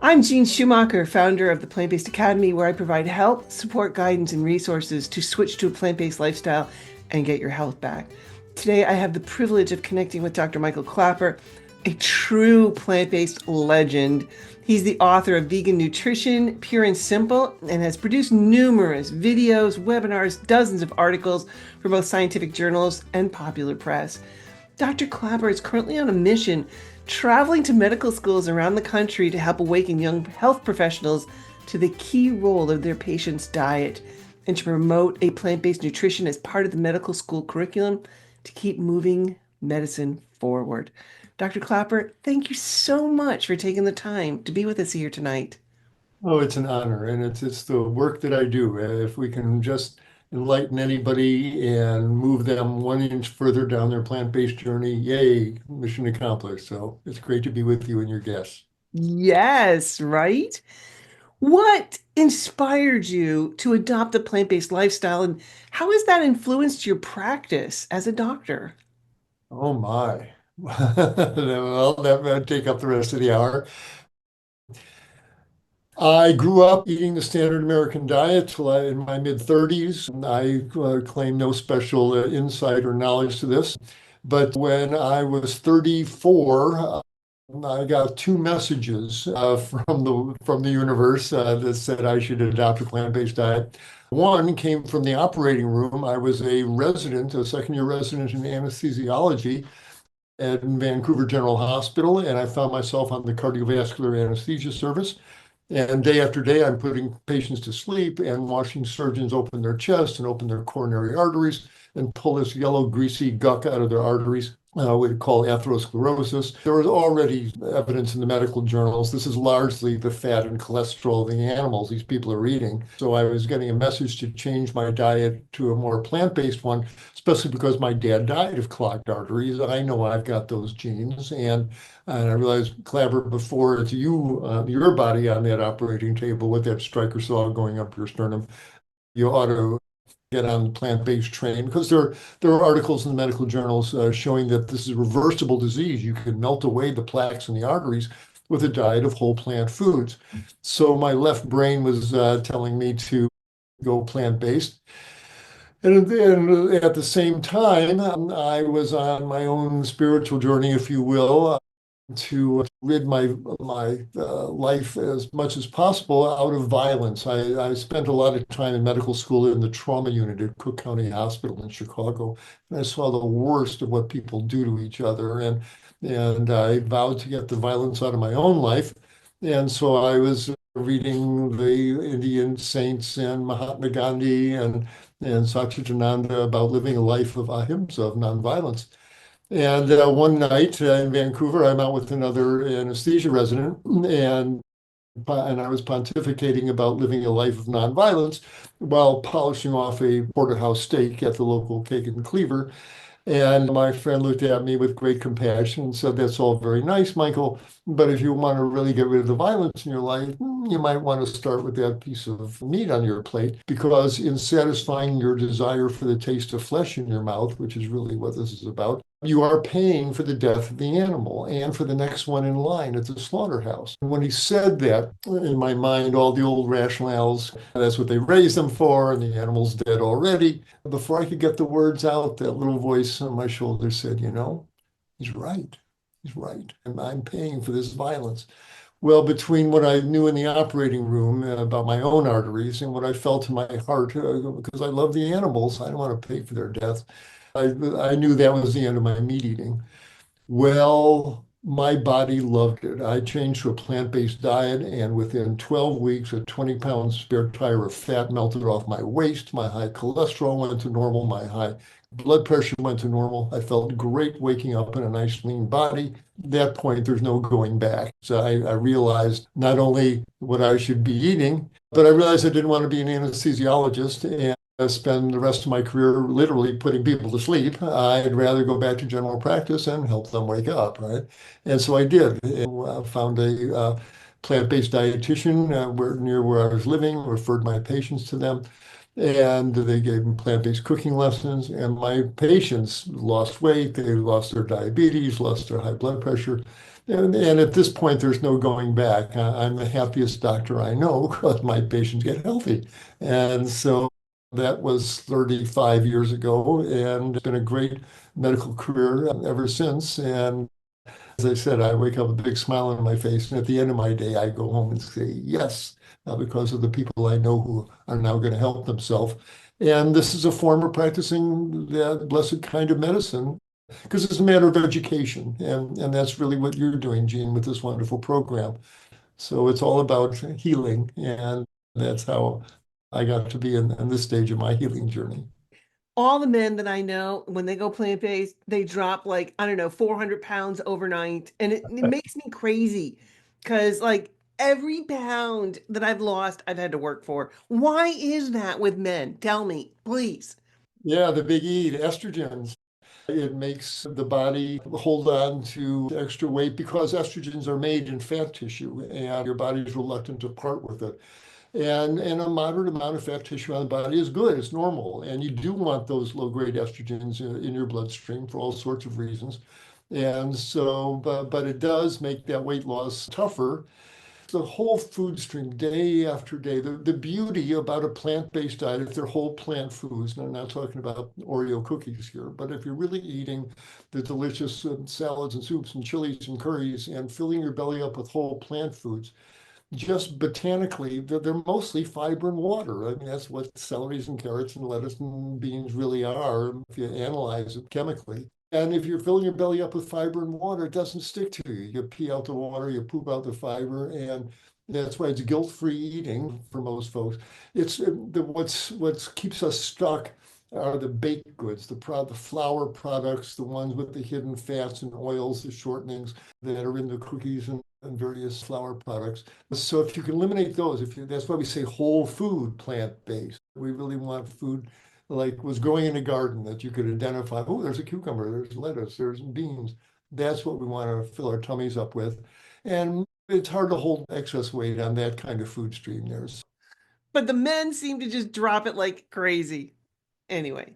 I'm Jean Schumacher, founder of the Plant-Based Academy, where I provide help, support, guidance, and resources to switch to a plant-based lifestyle and get your health back. Today, I have the privilege of connecting with Dr. Michael Klaper, a true plant-based legend. He's the author of Vegan Nutrition, Pure and Simple, and has produced numerous videos, webinars, dozens of articles for both scientific journals and popular press. Dr. Klaper is currently on a mission traveling to medical schools around the country to help awaken young health professionals to the key role of their patients' diet and to promote a plant-based nutrition as part of the medical school curriculum to keep moving medicine forward. Dr. Klaper, thank you so much for taking the time to be with us here tonight. Oh, it's an honor, and it's the work that I do. If we can just enlighten anybody and move them 1 inch further down their plant-based journey, yay, mission accomplished. So it's great to be with you and your guests. Yes, right? What inspired you to adopt a plant-based lifestyle, and how has that influenced your practice as a doctor? Oh my. Well, that would take up the rest of the hour. I grew up eating the standard American diet till in my mid-30s. I claim no special insight or knowledge to this. But when I was 34, I got two messages from the universe that said I should adopt a plant-based diet. One came from the operating room. I was a resident, a second-year resident in anesthesiology at Vancouver General Hospital, and I found myself on the cardiovascular anesthesia service. And day after day, I'm putting patients to sleep and watching surgeons open their chest and open their coronary arteries and pull this yellow, greasy gunk out of their arteries, we call atherosclerosis. There was already evidence in the medical journals. This is largely the fat and cholesterol of the animals these people are eating. So I was getting a message to change my diet to a more plant-based one, especially because my dad died of clogged arteries. I know I've got those genes. And I realized, Klaper, before it's you, your body on that operating table with that striker saw going up your sternum, you ought to get on the plant-based train because there are articles in the medical journals showing that this is a reversible disease. You can melt away the plaques in the arteries with a diet of whole plant foods. So my left brain was telling me to go plant-based. And then at the same time, I was on my own spiritual journey, if you will, to rid my life as much as possible out of violence. I spent a lot of time in medical school in the trauma unit at Cook County Hospital in Chicago, and I saw the worst of what people do to each other. And I vowed to get the violence out of my own life. And so I was reading the Indian saints and Mahatma Gandhi and Satchidananda about living a life of ahimsa, of nonviolence. And one night in Vancouver, I'm out with another anesthesia resident, and I was pontificating about living a life of nonviolence while polishing off a porterhouse steak at the local cake and cleaver. And my friend looked at me with great compassion and said, "That's all very nice, Michael, but if you want to really get rid of the violence in your life, you might want to start with that piece of meat on your plate, because in satisfying your desire for the taste of flesh in your mouth, which is really what this is about, you are paying for the death of the animal and for the next one in line at the slaughterhouse." And when he said that, in my mind, all the old rationales, that's what they raised them for, and the animal's dead already. Before I could get the words out, that little voice on my shoulder said, he's right. He's right. And I'm paying for this violence. Well, between what I knew in the operating room about my own arteries and what I felt in my heart, because I love the animals, I don't want to pay for their death. I knew that was the end of my meat eating. Well, my body loved it. I changed to a plant-based diet, and within 12 weeks, a 20-pound spare tire of fat melted off my waist. My high cholesterol went to normal. My high blood pressure went to normal. I felt great waking up in a nice, lean body. At that point, there's no going back. So I realized not only what I should be eating, but I realized I didn't want to be an anesthesiologist and spend the rest of my career literally putting people to sleep. I'd rather go back to general practice and help them wake up, right? And so I did. And, found a plant-based dietitian near where I was living, referred my patients to them, and they gave me plant-based cooking lessons. And my patients lost weight, they lost their diabetes, lost their high blood pressure. And at this point, there's no going back. I'm the happiest doctor I know because my patients get healthy. And so that was 35 years ago, and it's been a great medical career ever since. And as I said, I wake up with a big smile on my face, and at the end of my day, I go home and say yes, because of the people I know who are now going to help themselves. And this is a form of practicing that blessed kind of medicine because it's a matter of education, and that's really what you're doing, Gene, with this wonderful program. So it's all about healing, and that's how I got to be in this stage of my healing journey. All the men that I know, when they go plant-based, they drop like, I don't know, 400 pounds overnight. And it makes me crazy because like every pound that I've lost, I've had to work for. Why is that with men? Tell me, please. Yeah, the big E, the estrogens. It makes the body hold on to extra weight because estrogens are made in fat tissue and your body is reluctant to part with it. And a moderate amount of fat tissue on the body is good, it's normal. And you do want those low-grade estrogens in your bloodstream for all sorts of reasons. And so, but it does make that weight loss tougher. The whole food stream, day after day. The beauty about a plant-based diet, if they're whole plant foods, and I'm not talking about Oreo cookies here, but if you're really eating the delicious salads and soups and chilies and curries and filling your belly up with whole plant foods, just botanically, they're mostly fiber and water. I mean, that's what celeries and carrots and lettuce and beans really are if you analyze it chemically. And if you're filling your belly up with fiber and water, it doesn't stick to you. You pee out the water, you poop out the fiber, and that's why it's guilt-free eating for most folks. It's what's keeps us stuck are the baked goods, the flour products, the ones with the hidden fats and oils, the shortenings that are in the cookies and various flour products. So if you can eliminate those, that's why we say whole food, plant-based. We really want food like was growing in a garden that you could identify. Oh, there's a cucumber, there's lettuce, there's beans. That's what we want to fill our tummies up with. And it's hard to hold excess weight on that kind of food stream. But the men seem to just drop it like crazy. Anyway,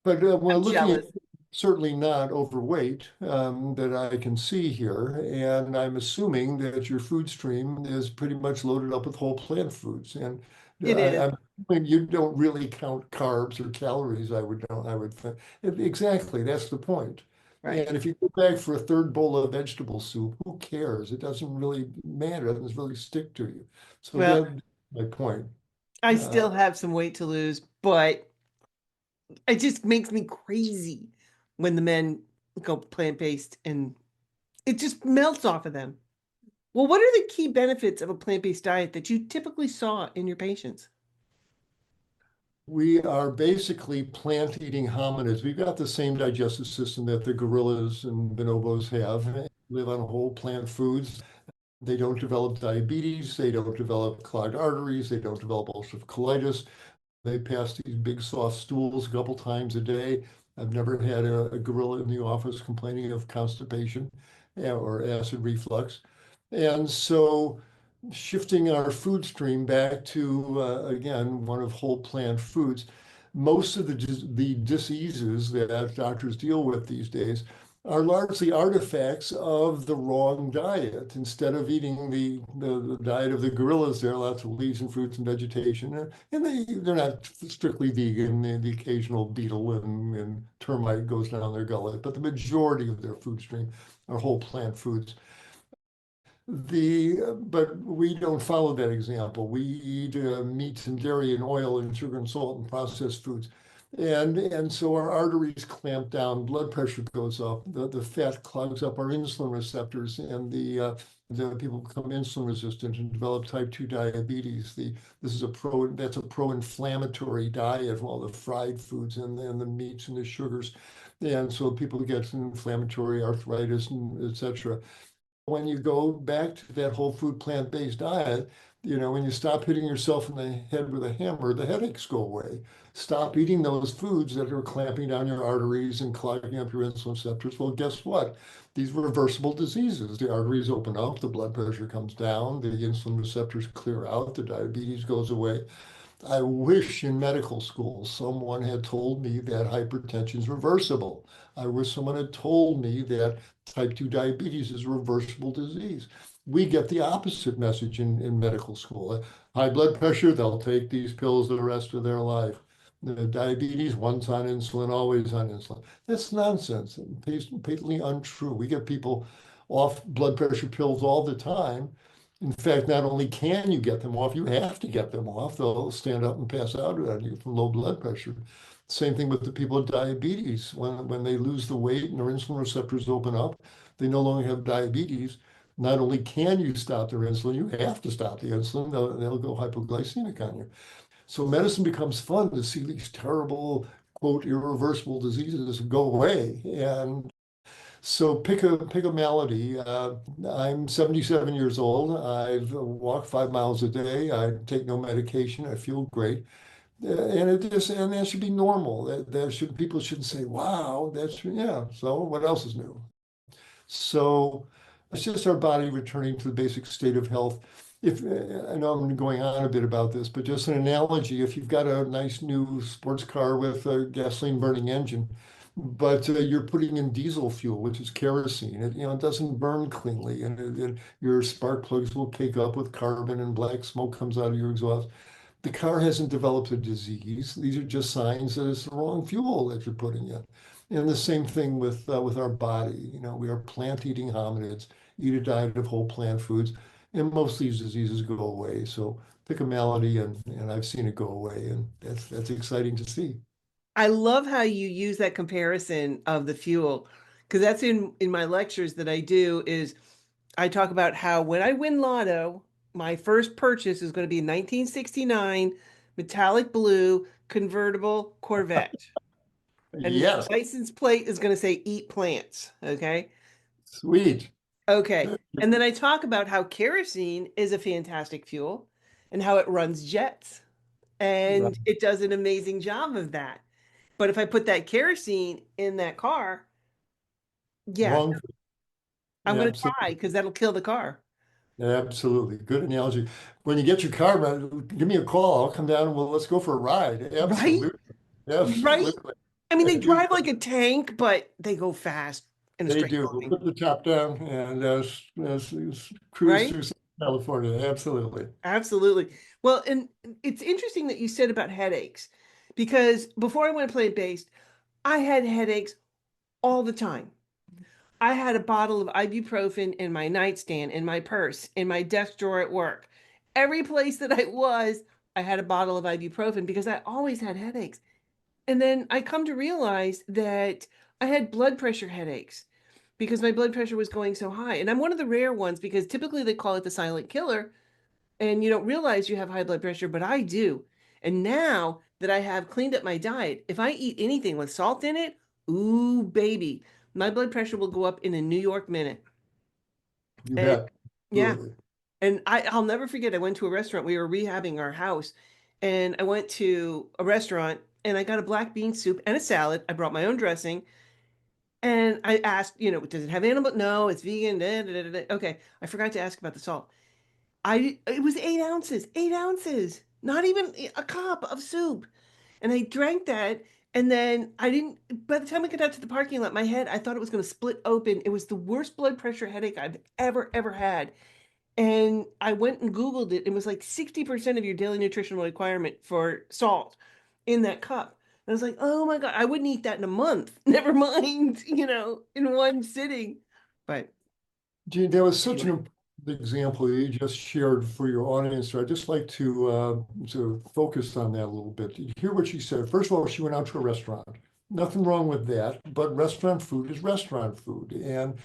But we're I'm looking at jealous. certainly not overweight that I can see here. And I'm assuming that your food stream is pretty much loaded up with whole plant foods. And It is, I'm assuming you don't really count carbs or calories, I would think. Exactly, that's the point. right. And if you go back for a third bowl of vegetable soup, who cares? It doesn't really matter. It doesn't really stick to you. So Well, that's my point. I Uh, still have some weight to lose, but it just makes me crazy when the men go plant-based and it just melts off of them. Well, what are the key benefits of a plant-based diet that you typically saw in your patients? We are basically plant-eating hominids. We've got the same digestive system that the gorillas and bonobos have. Live on whole plant foods. They don't develop diabetes. They don't develop clogged arteries. They don't develop ulcerative colitis. They pass these big soft stools a couple times a day. I've never had a gorilla in the office complaining of constipation or acid reflux. And so shifting our food stream back to, again, one of whole plant foods, most of the diseases that doctors deal with these days are largely artifacts of the wrong diet. Instead of eating the diet of the gorillas, there are lots of leaves and fruits and vegetation, and they're not strictly vegan. The occasional beetle and termite goes down their gullet, but the majority of their food stream are whole plant foods. But we don't follow that example. We eat meat and dairy and oil and sugar and salt and processed foods. And so our arteries clamp down, blood pressure goes up, the fat clogs up our insulin receptors, and the people become insulin resistant and develop type 2 diabetes. This is that's a pro-inflammatory diet, all the fried foods and the meats and the sugars. And so people get inflammatory arthritis and et cetera. When you go back to that whole food plant-based diet, when you stop hitting yourself in the head with a hammer, the headaches go away. Stop eating those foods that are clamping down your arteries and clogging up your insulin receptors. Well, guess what? These are reversible diseases. The arteries open up, the blood pressure comes down, the insulin receptors clear out, the diabetes goes away. I wish in medical school someone had told me that hypertension is reversible. I wish someone had told me that Type 2 diabetes is a reversible disease. We get the opposite message in medical school. High blood pressure, they'll take these pills the rest of their life. The diabetes, once on insulin, always on insulin. That's nonsense, patently untrue. We get people off blood pressure pills all the time. In fact, not only can you get them off, you have to get them off. They'll stand up and pass out on you from low blood pressure. Same thing with the people with diabetes. When they lose the weight and their insulin receptors open up, they no longer have diabetes. Not only can you stop their insulin, you have to stop the insulin. They'll go hypoglycemic on you. So medicine becomes fun to see these terrible, quote, irreversible diseases go away. And so pick a malady. I'm 77 years old. I've walked 5 miles a day. I take no medication. I feel great. And that should be normal. People shouldn't say, "Wow, that's yeah." So what else is new? So it's just our body returning to the basic state of health. If I know I'm going on a bit about this, but just an analogy, if you've got a nice new sports car with a gasoline burning engine, but you're putting in diesel fuel, which is kerosene, it doesn't burn cleanly, and your spark plugs will cake up with carbon, and black smoke comes out of your exhaust. The car hasn't developed a disease. These are just signs that it's the wrong fuel that you're putting in. And the same thing with our body. We are plant-eating hominids, eat a diet of whole plant foods, and most of these diseases go away. So pick a malady, and I've seen it go away, and that's exciting to see. I love how you use that comparison of the fuel, because that's in my lectures that I do is I talk about how when I win lotto, my first purchase is going to be a 1969 metallic blue convertible Corvette. And the Yes, license plate is going to say eat plants. Okay. sweet. Okay. And then I talk about how kerosene is a fantastic fuel and how it runs jets Right. and it does an amazing job of that. But if I put that kerosene in that car, yeah, Wrong. I'm going to die Absolutely. because that'll kill the car. Absolutely. Good analogy. When you get your car, give me a call. I'll come down and let's go for a ride. Right? Absolutely. Yes, Right? literally. I mean, I they do. drive like a tank, but they go fast in a They straight do. We'll line. put the top down and cruise Right? through California. Absolutely. Absolutely. Well, and it's interesting that you said about headaches because before I went plant-based, I had headaches all the time. I had a bottle of ibuprofen in my nightstand, in my purse, in my desk drawer at work. Every place that I was, I had a bottle of ibuprofen because I always had headaches. And then I come to realize that I had blood pressure headaches because my blood pressure was going so high. And I'm one of the rare ones because typically they call it the silent killer and you don't realize you have high blood pressure, but I do. And now that I have cleaned up my diet, if I eat anything with salt in it, ooh, baby, my blood pressure will go up in a New York minute. You And bet. yeah, Absolutely. and I'll never forget, I went to a restaurant. We were rehabbing our house, and I went to a restaurant and I got a black bean soup and a salad. I brought my own dressing. And I asked, does it have animal? No, it's vegan. Da, da, da, da. Okay. I forgot to ask about the salt. It was 8 ounces, 8 ounces, not even a cup of soup. And I drank that. And then I didn't, by the time we got out to the parking lot, my head, I thought it was going to split open. It was the worst blood pressure headache I've ever had. And I went and Googled it. It was like 60% of your daily nutritional requirement for salt in that cup. And I was like, oh my God, I wouldn't eat that in a month. Never mind, in one sitting. But Gene, that was such an anyway, important example you just shared for your audience. So I'd just like to focus on that a little bit. You hear what she said. First of all, she went out to a restaurant. Nothing wrong with that, but restaurant food is restaurant food, and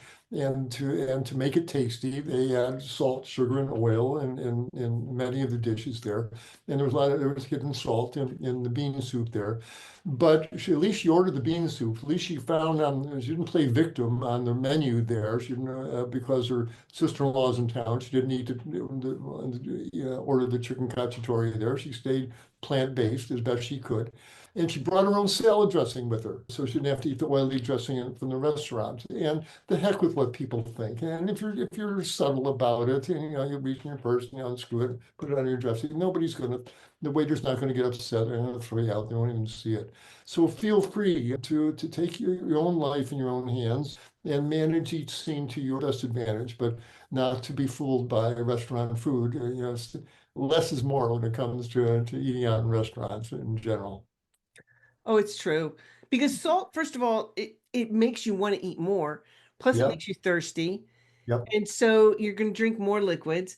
to make it tasty, they add salt, sugar, and oil in many of the dishes there. And there was hidden salt in the bean soup there. But at least she ordered the bean soup. At least she found she didn't play victim on the menu there. She didn't because her sister-in-law's in town. She didn't need to order the chicken cacciatore there. She stayed plant-based as best she could. And she brought her own salad dressing with her, so she didn't have to eat the oily dressing from the restaurant. And the heck with what people think. And if you're subtle about it, and you reach in your purse, unscrew it, put it on your dressing, the waiter's not going to get upset. They're going to throw you out. They won't even see it. So feel free to take your own life in your own hands. and manage each scene to your best advantage, but not to be fooled by restaurant food. Less is more when it comes to eating out in restaurants in general. Oh, it's true. Because salt, first of all, it makes you want to eat more. Plus, it Yep, makes you thirsty. yep. And so you're going to drink more liquids.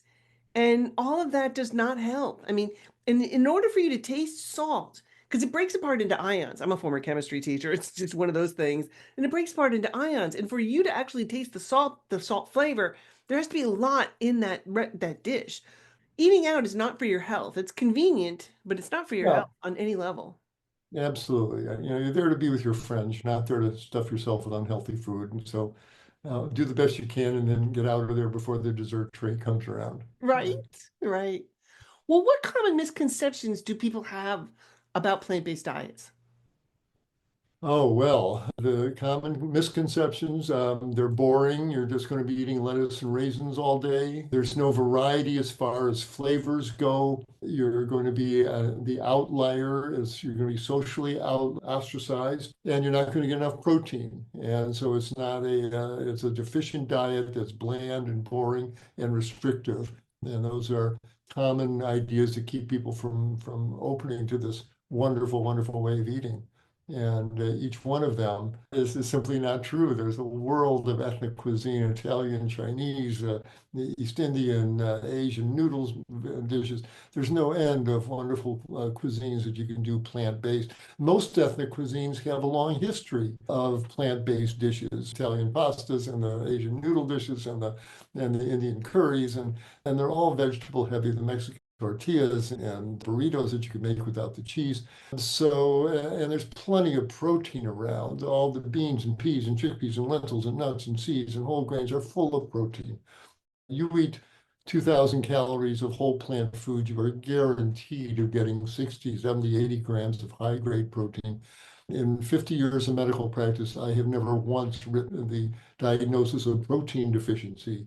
And all of that does not help. I mean, in order for you to taste salt, because it breaks apart into ions. I'm a former chemistry teacher. It's just one of those things. And it breaks apart into ions. And for you to actually taste the salt flavor, there has to be a lot in that dish. Eating out is not for your health. It's convenient, but it's not for your Yeah, health on any level. absolutely. You're there to be with your friends. You're not there to stuff yourself with unhealthy food. And so do the best you can and then get out of there before the dessert tray comes around. Right? Right. Well, what common misconceptions do people have about plant-based diets? Oh, well, the common misconceptions, they're boring. You're just going to be eating lettuce and raisins all day. There's no variety as far as flavors go. You're going to be the outlier as you're going to be socially ostracized, and you're not going to get enough protein. And so it's a deficient diet that's bland and boring and restrictive. And those are common ideas to keep people from opening to this wonderful, wonderful way of eating. And each one of them is simply not true. There's a world of ethnic cuisine, Italian, Chinese, the East Indian, Asian noodles dishes. There's no end of wonderful cuisines that you can do plant-based. Most ethnic cuisines have a long history of plant-based dishes, Italian pastas and the Asian noodle dishes and the Indian curries, and they're all vegetable heavy. The Mexican tortillas and burritos that you can make without the cheese. So, and there's plenty of protein around. All the beans and peas and chickpeas and lentils and nuts and seeds and whole grains are full of protein. You eat 2,000 calories of whole plant food, you are guaranteed of getting 60, 70, 80 grams of high grade protein. In 50 years of medical practice, I have never once written the diagnosis of protein deficiency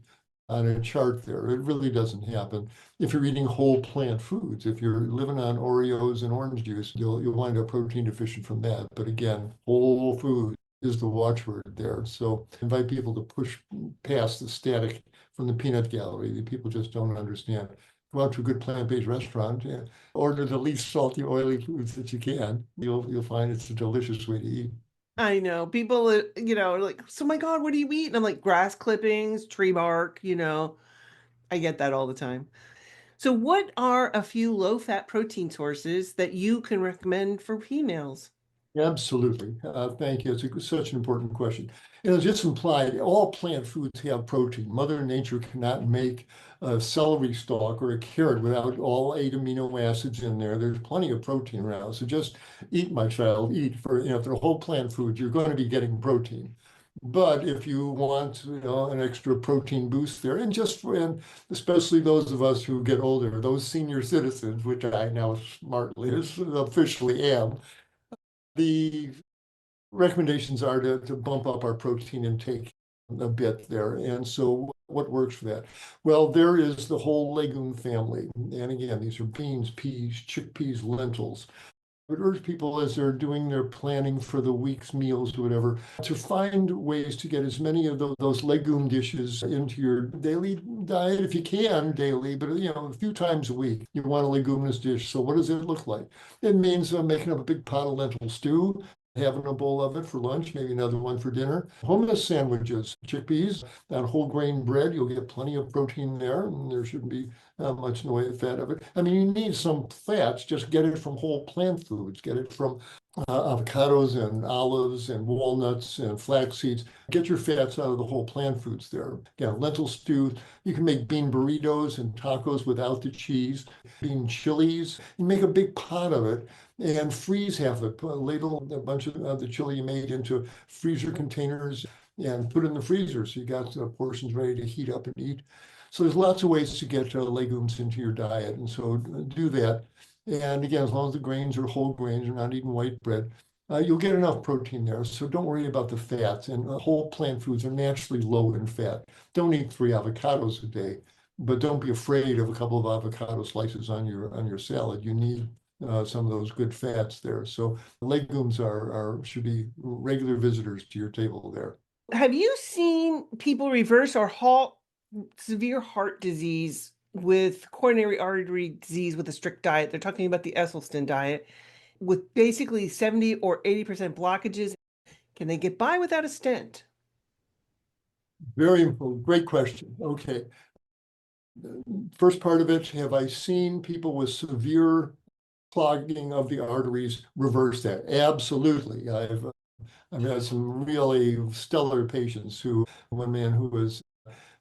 on a chart there. It really doesn't happen. If you're eating whole plant foods, if you're living on Oreos and orange juice, you'll wind up protein deficient from that. But again, whole food is the watchword there. So invite people to push past the static from the peanut gallery that people just don't understand. Go out to a good plant-based restaurant, order the least salty, oily foods that you can. You'll find it's a delicious way to eat. I know people, are like, so my God, what do you eat? And I'm like, grass clippings, tree bark. I get that all the time. So, what are a few low-fat protein sources that you can recommend for females? Absolutely. Thank you. Such an important question. As just implied, all plant foods have protein. Mother Nature cannot make a celery stalk or a carrot without all 8 amino acids in there. There's plenty of protein around. So just eat, my child, eat. If they're whole plant foods, you're going to be getting protein. But if you want, an extra protein boost there, and especially those of us who get older, those senior citizens, which I now smartly officially am, the recommendations are to bump up our protein intake a bit there. And so what works for that? Well, there is the whole legume family. And again, these are beans, peas, chickpeas, lentils. I would urge people as they're doing their planning for the week's meals or whatever to find ways to get as many of those legume dishes into your daily diet if you can daily, but a few times a week. You want a leguminous dish. So what does it look like? It means making up a big pot of lentil stew, having a bowl of it for lunch, maybe another one for dinner. Hummus sandwiches, chickpeas, and whole grain bread. You'll get plenty of protein there, and there shouldn't be much in the way of fat of it. I mean, you need some fats, just get it from whole plant foods, get it from avocados and olives and walnuts and flax seeds. Get your fats out of the whole plant foods there. Again, lentil stew. You can make bean burritos and tacos without the cheese. Bean chilies. You make a big pot of it and freeze half of it. Ladle a bunch of the chili you made into freezer containers and put it in the freezer. So you got portions ready to heat up and eat. So there's lots of ways to get legumes into your diet. And so do that. And again, as long as the grains are whole grains, you're not eating white bread, you'll get enough protein there. So don't worry about the fats. And whole plant foods are naturally low in fat. Don't eat 3 avocados a day, but don't be afraid of a couple of avocado slices on your salad. You need some of those good fats there. So legumes should be regular visitors to your table there. Have you seen people reverse or halt severe heart disease with coronary artery disease with a strict diet? They're talking about the Esselstyn diet with basically 70 or 80% blockages. Can they get by without a stent? Very important. Great question. Okay. First part of it, have I seen people with severe clogging of the arteries reverse that? Absolutely. I've had some really stellar patients who, one man who was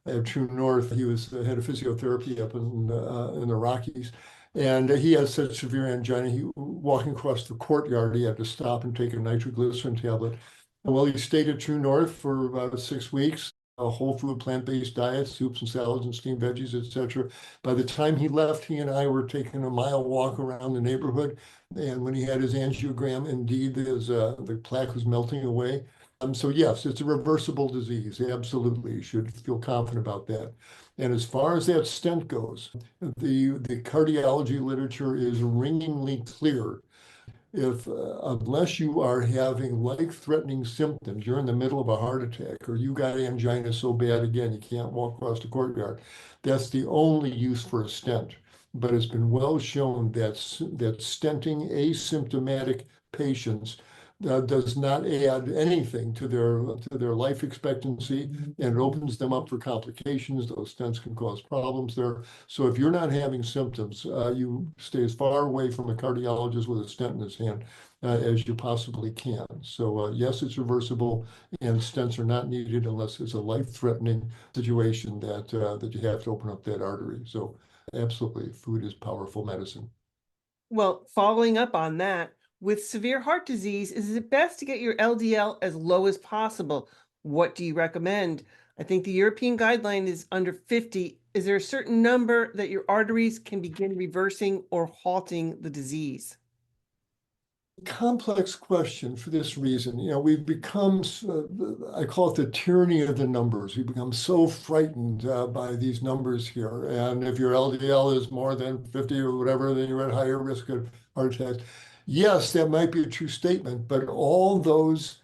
at True North, he was head of physiotherapy up in the Rockies. And he had such severe angina, he walking across the courtyard, he had to stop and take a nitroglycerin tablet. Well, he stayed at True North for about 6 weeks, a whole food, plant-based diet, soups and salads and steamed veggies, etc. By the time he left, he and I were taking a mile walk around the neighborhood. And when he had his angiogram, indeed, the plaque was melting away. So yes, it's a reversible disease. Absolutely, you should feel confident about that. And as far as that stent goes, the cardiology literature is ringingly clear. If unless you are having life-threatening symptoms, you're in the middle of a heart attack, or you got angina so bad again you can't walk across the courtyard, that's the only use for a stent. But it's been well shown that stenting asymptomatic patients does not add anything to their life expectancy, and it opens them up for complications. Those stents can cause problems there. So if you're not having symptoms, you stay as far away from a cardiologist with a stent in his hand as you possibly can. So yes, it's reversible, and stents are not needed unless it's a life-threatening situation that you have to open up that artery. So absolutely, food is powerful medicine. Well, following up on that, with severe heart disease, is it best to get your LDL as low as possible? What do you recommend? I think the European guideline is under 50. Is there a certain number that your arteries can begin reversing or halting the disease? Complex question for this reason. We've become, I call it the tyranny of the numbers. We become so frightened by these numbers here. And if your LDL is more than 50 or whatever, then you're at higher risk of heart attacks. Yes, that might be a true statement, but all those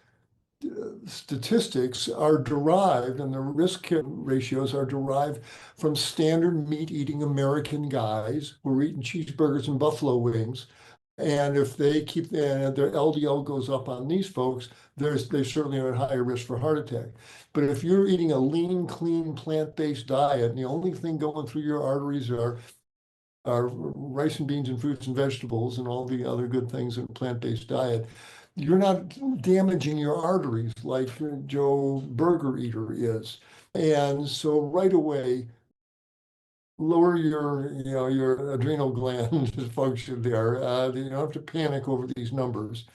statistics are derived, and the risk ratios are derived from standard meat eating American guys who are eating cheeseburgers and buffalo wings. And if they keep their LDL goes up on these folks, they certainly are at higher risk for heart attack. But if you're eating a lean, clean, plant-based diet, and the only thing going through your arteries are rice and beans and fruits and vegetables and all the other good things in a plant-based diet, you're not damaging your arteries like Joe Burger Eater is. And so right away, lower your adrenal gland function there. You don't have to panic over these numbers.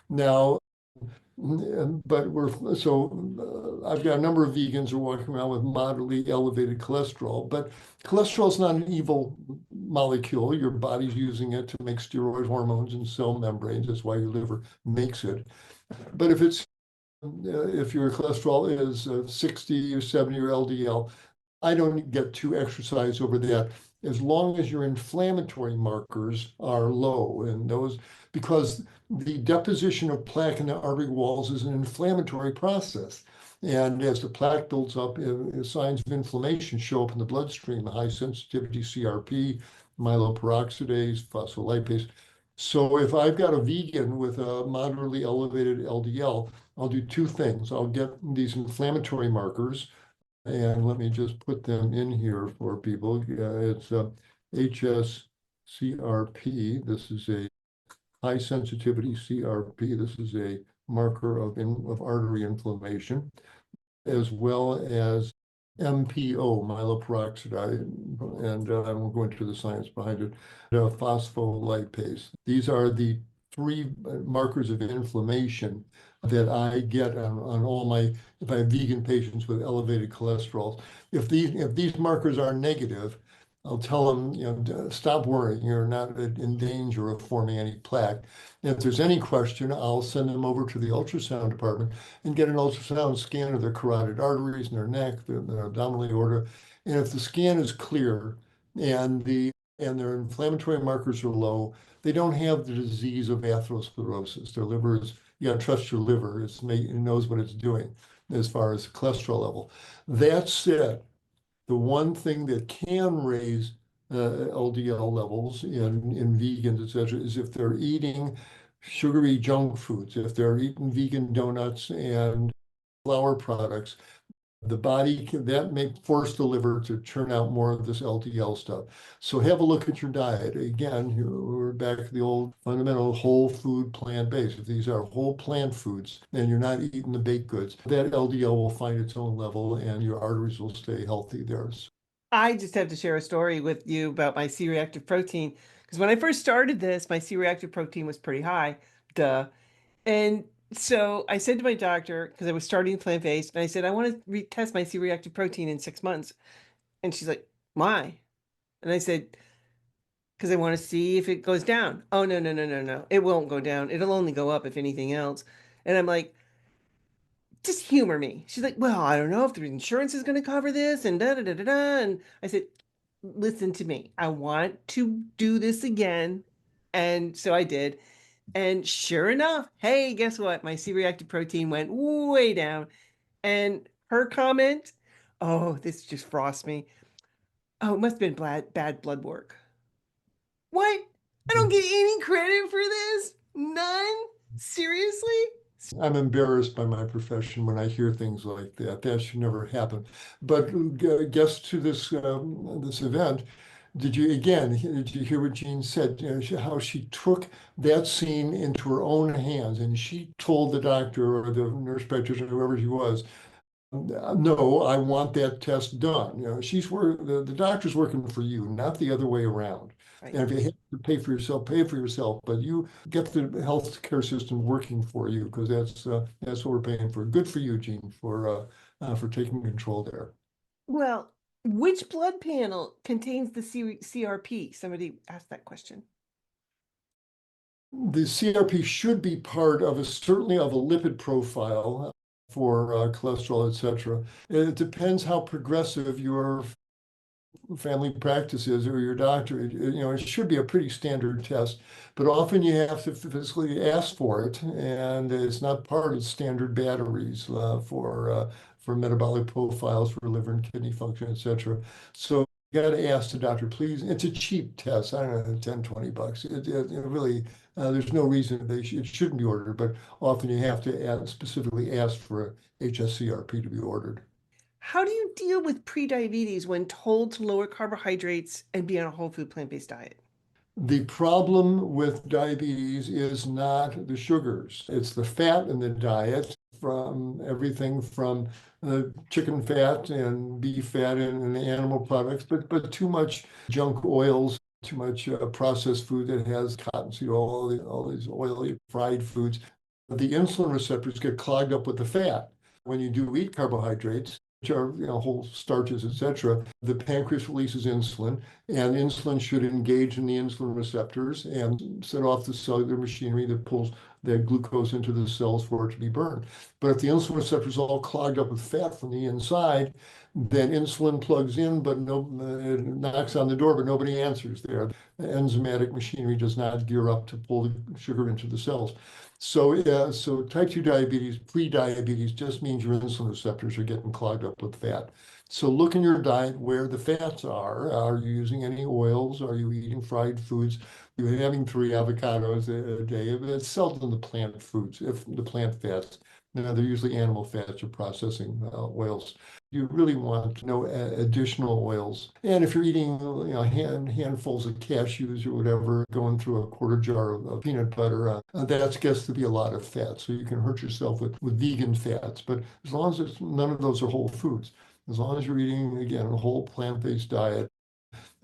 Now, but I've got a number of vegans who are walking around with moderately elevated cholesterol, but cholesterol is not an evil molecule. Your body's using it to make steroid hormones in cell membranes. That's why your liver makes it. But if your cholesterol is 60 or 70 or LDL, I don't get too exercised over that as long as your inflammatory markers are low, and those, because the deposition of plaque in the artery walls is an inflammatory process. And as the plaque builds up, signs of inflammation show up in the bloodstream, high sensitivity CRP, myeloperoxidase, phospholipase. So if I've got a vegan with a moderately elevated LDL, I'll do two things. I'll get these inflammatory markers, and let me just put them in here for people. It's HSCRP. This is a high sensitivity CRP. This is a marker of artery inflammation, as well as MPO, myeloperoxidase, and I won't go into the science behind it, phospholipase. These are the three markers of inflammation that I get on all my, if I have vegan patients with elevated cholesterol. If these markers are negative, I'll tell them, stop worrying, you're not in danger of forming any plaque. And if there's any question, I'll send them over to the ultrasound department and get an ultrasound scan of their carotid arteries in their neck, their abdominal aorta. And if the scan is clear and their inflammatory markers are low, they don't have the disease of atherosclerosis. Their liver is, you gotta trust your liver. It knows what it's doing. as far as cholesterol level. That said, the one thing that can raise LDL levels in vegans, et cetera, is if they're eating sugary junk foods, if they're eating vegan donuts and flour products, the body that may force the liver to churn out more of this LDL stuff. So have a look at your diet. Again, we're back to the old fundamental whole food plant-based. If these are whole plant foods and you're not eating the baked goods, that LDL will find its own level and your arteries will stay healthy there. I just have to share a story with you about my C-reactive protein. Because when I first started this, my C-reactive protein was pretty high. Duh. And so I said to my doctor, because I was starting plant-based, and I said, I want to retest my C-reactive protein in 6 months. And she's like, why? And I said, because I want to see if it goes down. Oh, no, no, no, no, no. It won't go down. It'll only go up if anything else. And I'm like, just humor me. She's like, well, I don't know if the insurance is going to cover this and da da da da da. And I said, listen to me. I want to do this again. And so I did. And sure enough, hey, guess what? My C-reactive protein went way down. And her comment, oh, this just frosts me. Oh, it must have been bad blood work. What? I don't get any credit for this? None? Seriously? I'm embarrassed by my profession when I hear things like that. That should never happen. But guests to this event, did you hear what Jean said? You know, how she took that scene into her own hands and she told the doctor or the nurse practitioner, whoever she was, no, I want that test done. You know, the doctor's working for you, not the other way around. Right. And if you have to pay for yourself, pay for yourself. But you get the healthcare system working for you because that's what we're paying for. Good for you, Gene, for taking control there. Well, which blood panel contains the CRP? Somebody asked that question. The CRP should be part of certainly of a lipid profile for cholesterol, et cetera. It depends how progressive your family practices or your doctor, it should be a pretty standard test, but often you have to physically ask for it, and it's not part of standard batteries for metabolic profiles for liver and kidney function, etc. So you got to ask the doctor, please. It's a cheap test. I don't know, 10, $20. It really, there's no reason it shouldn't be ordered, but often you have to specifically ask for a HSCRP to be ordered. How do you deal with prediabetes when told to lower carbohydrates and be on a whole food plant-based diet? The problem with diabetes is not the sugars. It's the fat in the diet, from everything from chicken fat and beef fat and animal products, but too much junk oils, too much processed food that has cottonseed oil, all these oily fried foods. The insulin receptors get clogged up with the fat. When you do eat carbohydrates, which are whole starches, etc., the pancreas releases insulin, and insulin should engage in the insulin receptors and set off the cellular machinery that pulls that glucose into the cells for it to be burned. But if the insulin receptors all clogged up with fat from the inside, then insulin plugs in, but it knocks on the door, but nobody answers there. The enzymatic machinery does not gear up to pull the sugar into the cells. So type 2 diabetes, pre-diabetes just means your insulin receptors are getting clogged up with fat. So look in your diet where the fats are. Are you using any oils? Are you eating fried foods? You're having 3 avocados a day. It's seldom the plant foods, if the plant fats. They're usually animal fats or processing oils. You really want no additional oils. And if you're eating, handfuls of cashews or whatever, going through a quarter jar of peanut butter, that gets to be a lot of fat. So you can hurt yourself with vegan fats. But as long as none of those are whole foods, as long as you're eating, again, a whole plant-based diet,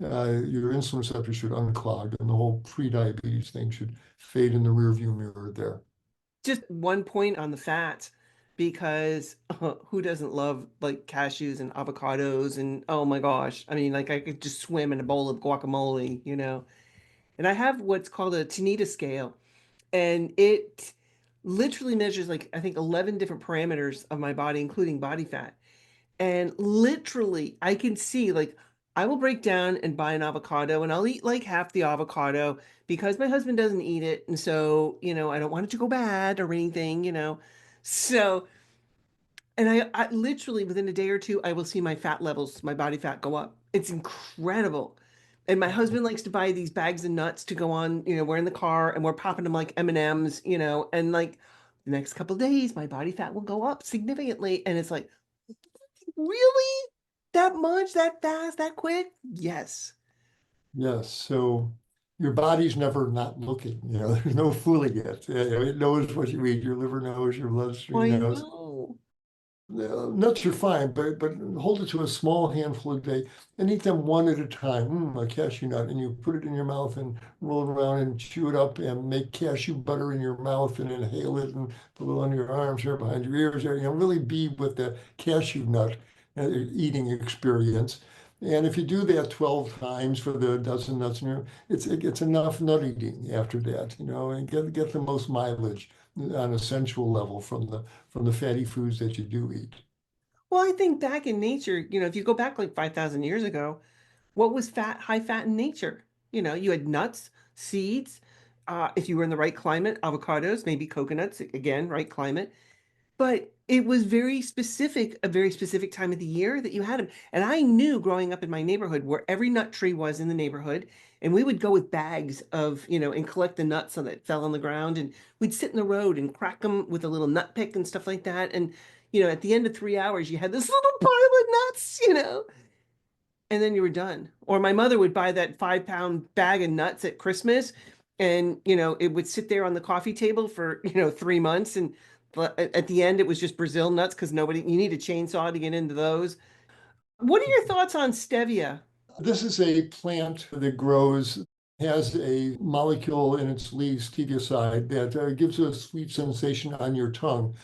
your insulin receptors should unclog, and the whole pre-diabetes thing should fade in the rearview mirror there. Just one point on the fats, because who doesn't love like cashews and avocados and oh my gosh, I mean, like I could just swim in a bowl of guacamole. And I have what's called a Tanita scale, and it literally measures like I think 11 different parameters of my body, including body fat. And literally, I can see like I will break down and buy an avocado and I'll eat like half the avocado because my husband doesn't eat it. And so, I don't want it to go bad or anything. So, And I literally within a day or two, I will see my fat levels, my body fat go up. It's incredible. And my husband likes to buy these bags of nuts to go on, we're in the car and we're popping them like M&Ms, and like the next couple of days, my body fat will go up significantly. And it's like, really? That much, that fast, that quick? Yes. Yes. So your body's never not looking, there's no fooling it. It knows what you eat. Your liver knows, your bloodstream I knows. know. Nuts are fine, but hold it to a small handful a day and eat them one at a time. A cashew nut, and you put it in your mouth and roll it around and chew it up and make cashew butter in your mouth and inhale it and put it on your arms here behind your ears there. Really be with the cashew nut eating experience. And if you do that 12 times for the dozen nuts in your, it's enough nut eating after that, and get the most mileage on a sensual level from the fatty foods that you do eat. Well, I think back in nature, if you go back like 5,000 years ago, what was high fat in nature? You had nuts, seeds. If you were in the right climate, avocados, maybe coconuts, again, right climate. But it was a very specific time of the year that you had them. And I knew growing up in my neighborhood where every nut tree was in the neighborhood. And we would go with bags of, and collect the nuts that fell on the ground. And we'd sit in the road and crack them with a little nut pick and stuff like that. And, at the end of 3 hours, you had this little pile of nuts. And then you were done. Or my mother would buy that 5 pound bag of nuts at Christmas, and it would sit there on the coffee table for 3 months, and at the end it was just Brazil nuts because you need a chainsaw to get into those. What are your thoughts on stevia? This is a plant that grows, has a molecule in its leaves, stevia that gives a sweet sensation on your tongue.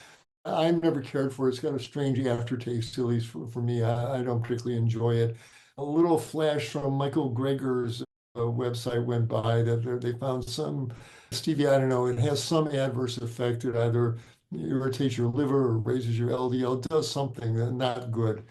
I never cared for it. It's got a strange aftertaste, at least for me. I don't particularly enjoy it. A little flash from Michael Greger's website went by that they found some stevia, I don't know, it has some adverse effect. It either irritates your liver or raises your LDL, it does something that's not good.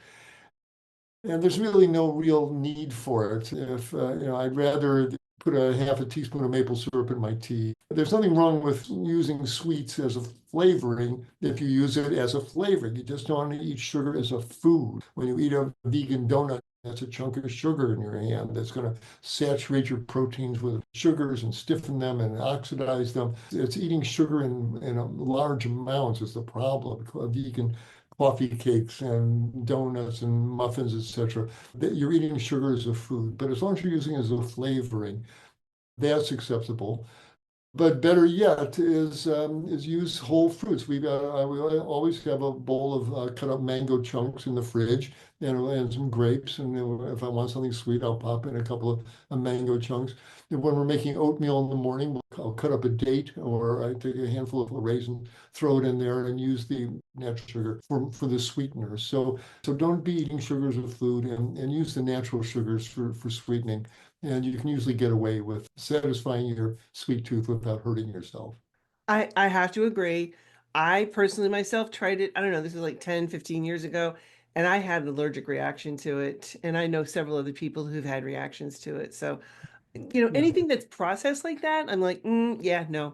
And there's really no real need for it. If I'd rather put a half a teaspoon of maple syrup in my tea. There's nothing wrong with using sweets as a flavoring if you use it as a flavoring. You just don't want to eat sugar as a food. When you eat a vegan donut, that's a chunk of sugar in your hand that's going to saturate your proteins with sugars and stiffen them and oxidize them. It's eating sugar in large amounts is the problem. Vegan coffee cakes and donuts and muffins, etc. You're eating sugar as a food, but as long as you're using it as a flavoring, that's acceptable. But better yet is use whole fruits. We always have a bowl of cut up mango chunks in the fridge and some grapes. And if I want something sweet, I'll pop in a couple of mango chunks. And when we're making oatmeal in the morning, I'll cut up a date or I take a handful of raisins, throw it in there, and use the natural sugar for the sweetener. So don't be eating sugars with food and use the natural sugars for sweetening. And you can usually get away with satisfying your sweet tooth without hurting yourself. I have to agree. I personally myself tried it. I don't know, this was like 10, 15 years ago, and I had an allergic reaction to it. And I know several other people who've had reactions to it. So, Yeah. anything that's processed like that, I'm like, yeah, no,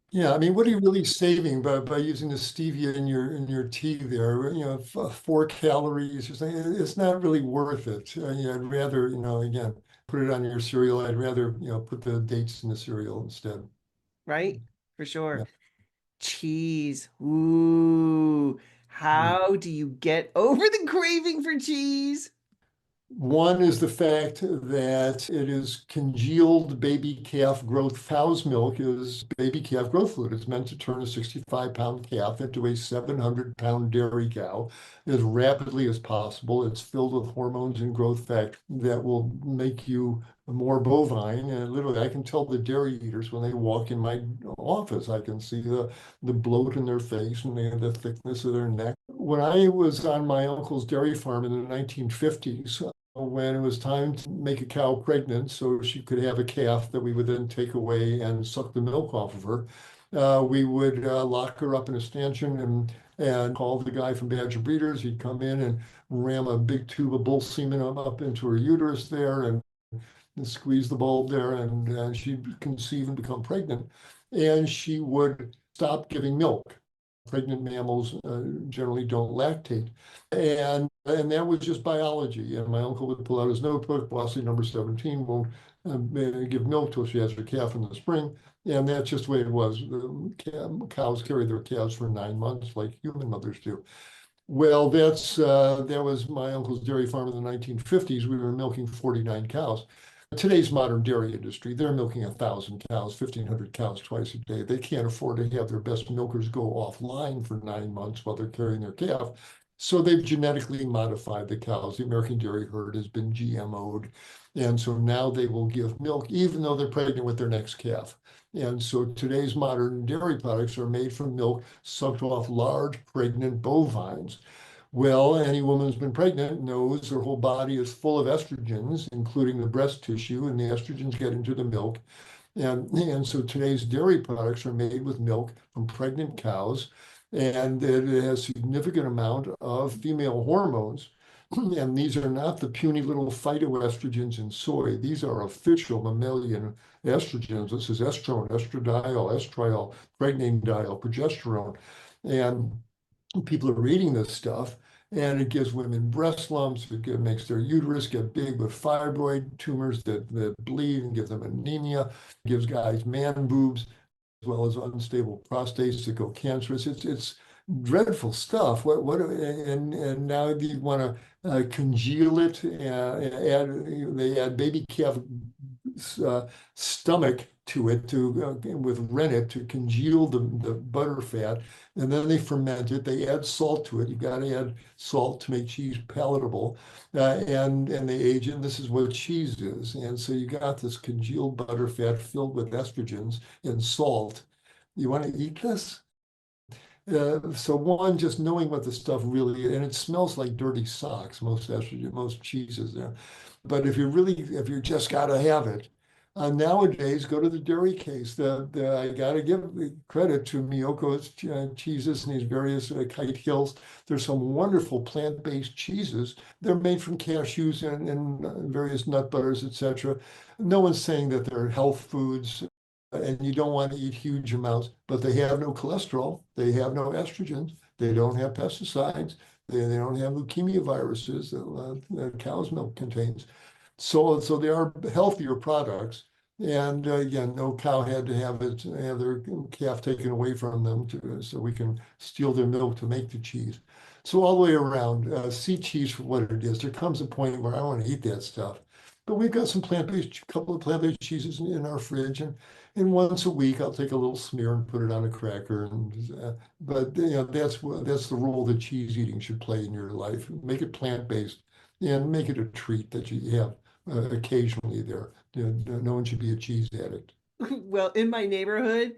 Yeah, I mean, what are you really saving by using the stevia in your tea there? 4 calories or something. It's not really worth it. Yeah, I'd rather, again, put it on your cereal. I'd rather, put the dates in the cereal instead. right? For Yeah. sure. Cheese. Ooh, how do you get over the craving for cheese? One is the fact that it is congealed baby calf growth. Cow's milk is baby calf growth fluid. It's meant to turn a 65-pound calf into a 700-pound dairy cow as rapidly as possible. It's filled with hormones and growth factors that will make you more bovine. And literally, I can tell the dairy eaters when they walk in my office, I can see the bloat in their face and the thickness of their neck. When I was on my uncle's dairy farm in the 1950s, when it was time to make a cow pregnant so she could have a calf that we would then take away and suck the milk off of her, we would lock her up in a stanchion and call the guy from Badger Breeders. He'd come in and ram a big tube of bull semen up into her uterus there and squeeze the bulb there, and she'd conceive and become pregnant. And she would stop giving milk. Pregnant mammals generally don't lactate. And that was just biology. And my uncle would pull out his notebook, Bossy number 17 won't give milk till she has her calf in the spring. And that's just the way it was. Cows carry their calves for 9 months like human mothers do. Well, that was my uncle's dairy farm in the 1950s. We were milking 49 cows. Today's modern dairy industry, they're milking 1,000 cows, 1,500 cows twice a day. They can't afford to have their best milkers go offline for 9 months while they're carrying their calf. So they've genetically modified the cows. The American dairy herd has been GMO'd. And so now they will give milk even though they're pregnant with their next calf. And so today's modern dairy products are made from milk sucked off large pregnant bovines. Well, any woman who's been pregnant knows her whole body is full of estrogens, including the breast tissue, and the estrogens get into the milk. And so today's dairy products are made with milk from pregnant cows, and it has a significant amount of female hormones. And these are not the puny little phytoestrogens in soy. These are official mammalian estrogens. This is estrone, estradiol, estriol, pregnadiol, progesterone. And people are reading this stuff, and it gives women breast lumps. Makes their uterus get big with fibroid tumors that bleed and give them anemia. Gives guys man boobs as well as unstable prostates that go cancerous. It's dreadful stuff. And now you want to congeal it. They add baby calf stomach to it with rennet to congeal the butter fat, and then they ferment it. They add salt to it. You got to add salt to make cheese palatable, and they age it. And this is what cheese is. And so you got this congealed butter fat filled with estrogens and salt. You want to eat this? So one, just knowing what the stuff really, and it smells like dirty socks, most estrogen, most cheeses there. But if you just got to have it, nowadays, go to the dairy case. I got to give the credit to Miyoko's cheeses and these various Kite Hills. There's some wonderful plant-based cheeses. They're made from cashews and various nut butters, etc. No one's saying that they're health foods and you don't want to eat huge amounts, but they have no cholesterol, they have no estrogens, they don't have pesticides, they don't have leukemia viruses that cow's milk contains. So they are healthier products. And again, no cow had to have their calf taken away from them so we can steal their milk to make the cheese. So all the way around, see cheese for what it is. There comes a point where I want to eat that stuff. But we've got some couple of plant-based cheeses in our fridge, and once a week I'll take a little smear and put it on a cracker. But that's the role that cheese eating should play in your life. Make it plant-based and make it a treat that you have occasionally there. No one should be a cheese addict. Well, in my neighborhood,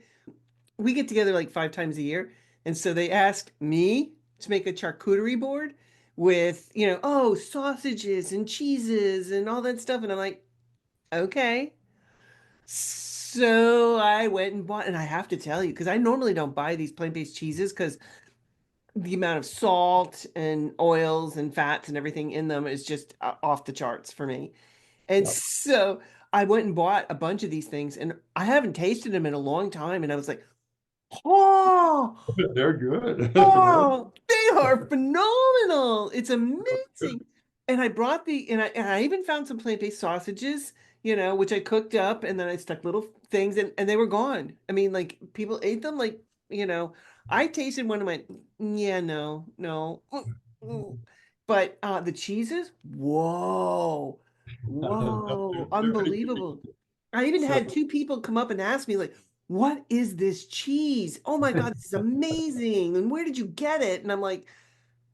we get together like 5 times a year. And so they asked me to make a charcuterie board with, oh, sausages and cheeses and all that stuff. And I'm like, okay. So I went and bought, and I have to tell you, because I normally don't buy these plant-based cheeses because the amount of salt and oils and fats and everything in them is just off the charts for me. And Yeah. so I went and bought a bunch of these things, and I haven't tasted them in a long time. And I was like, oh, They're good. oh, they are phenomenal. It's amazing. And I brought and I even found some plant-based sausages, which I cooked up and then I stuck little things and they were gone. I mean, like people ate them like, I tasted one and went, yeah, no, no. Mm. But the cheeses, whoa, whoa, They're pretty unbelievable. I even good. had two people come up and ask me, like, what is this cheese? Oh my God, this is amazing. And where did you get it? And I'm like,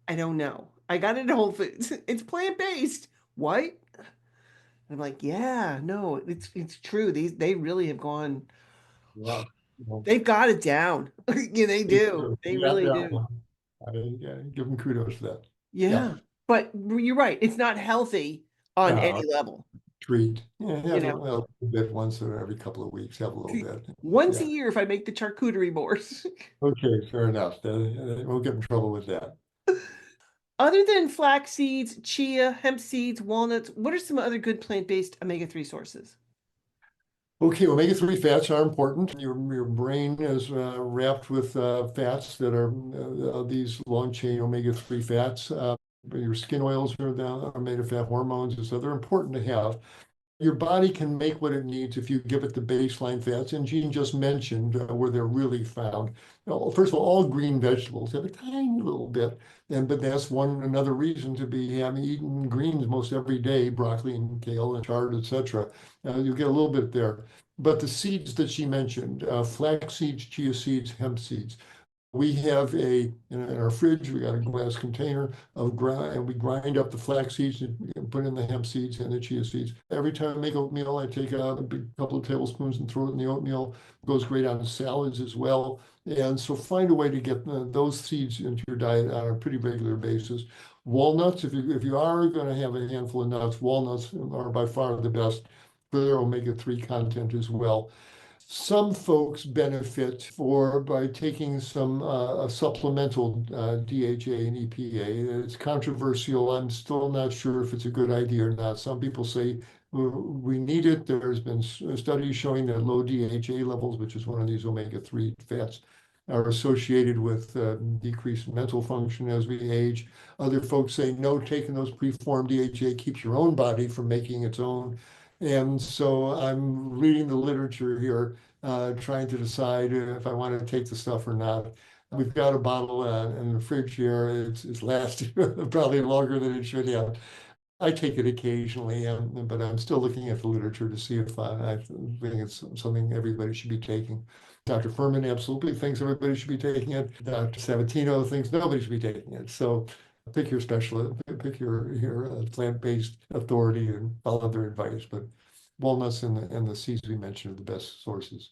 I don't know. I got it at Whole Foods. It's plant-based. What? And I'm like, yeah, no, it's true. They really have gone, Yeah. Well, they've got it down. Yeah, they they do. do. They You got really that do. one. Yeah, give them kudos for that. Yeah. Yeah. But you're right. It's not healthy on No, any level, treat. Yeah, you have a know. little bit once or every couple of weeks. Have a little bit. Once a Yeah. year if I make the charcuterie boards. Okay, fair enough. We'll get in trouble with that. Other than flax seeds, chia, hemp seeds, walnuts, what are some other good plant-based omega-3 sources? Okay, omega-3 fats are important. Your brain is wrapped with fats that are these long-chain omega-3 fats. Your skin oils are made of fat hormones, so they're important to have. Your body can make what it needs if you give it the baseline fats. And Jean just mentioned where they're really found. First of all green vegetables have a tiny little bit, but that's another reason to be having eaten greens most every day, broccoli and kale and chard, etc. You get a little bit there. But the seeds that she mentioned, flax seeds, chia seeds, hemp seeds, we have in our fridge, we got a glass container of grind, and we grind up the flax seeds and put in the hemp seeds and the chia seeds. Every time I make oatmeal, I take out a big couple of tablespoons and throw it in the oatmeal. It goes great on salads as well. And so find a way to get those seeds into your diet on a pretty regular basis. Walnuts, if you are going to have a handful of nuts, walnuts are by far the best for their omega-3 content as well. Some folks benefit by taking some supplemental DHA and EPA. It's controversial. I'm still not sure if it's a good idea or not. Some people say we need it. There's been studies showing that low DHA levels, which is one of these omega-3 fats, are associated with decreased mental function as we age. Other folks say no, taking those preformed DHA keeps your own body from making its own. And so I'm reading the literature here, trying to decide if I want to take the stuff or not. We've got a bottle in the fridge here. It's lasted probably longer than it should have. I take it occasionally, but I'm still looking at the literature to see if I think it's something everybody should be taking. Dr. Furman absolutely thinks everybody should be taking it. Dr. Sabatino thinks nobody should be taking it. So pick your specialist, pick your plant-based authority and follow their advice. But walnuts and the seeds we mentioned are the best sources.